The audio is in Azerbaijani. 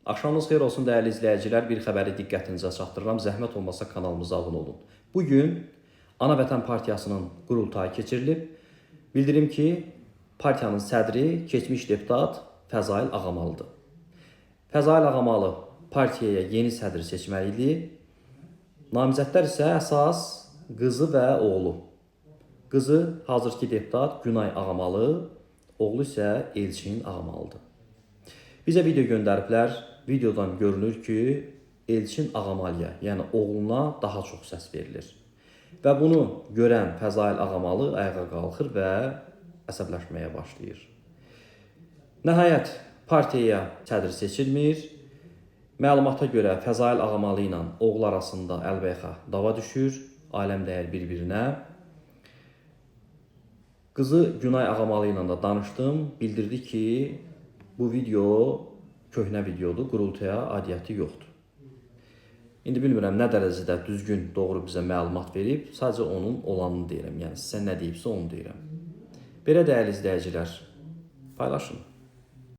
Axşamınız xeyir olsun dəyərli izləyicilər. Bir xəbəri diqqətinizə çatdırıram. Zəhmət olmasa kanalımıza abunə olun. Bugün Ana Vətən Partiyasının qurultayı keçirilib. Bildirim ki, partiyanın sədri keçmiş deputat Fəzail Ağamalıdır. Fəzail Ağamalı partiyaya yeni sədr seçməli idi. Namizədlər isə əsas qızı və oğlu. Qızı hazırki deputat Günay Ağamalı, oğlu isə Elçin Ağamalıdır. Bizə video göndəriblər. Videodan görünür ki, Elçin Ağamalıya, yəni oğluna daha çox səs verilir. Və bunu görən Fəzail Ağamalı ayağa qalxır və əsəbləşməyə başlayır. Nəhayət, partiyaya sədr seçilmir. Məlumata görə Fəzail Ağamalı ilə oğlu arasında əlbəyəxa dava düşür, aləm dəyər bir-birinə. Qızı Günay Ağamalı ilə də danışdım, bildirdi ki, bu video köhnə videodur, qurultaya aidiyyəti yoxdur. İndi bilmirəm nə dərəcədə düzgün, doğru bizə məlumat verib, sadəcə onun olanını deyirəm, yəni sizə nə deyibsə onu deyirəm. Belə dəyərli izləyicilər, paylaşın.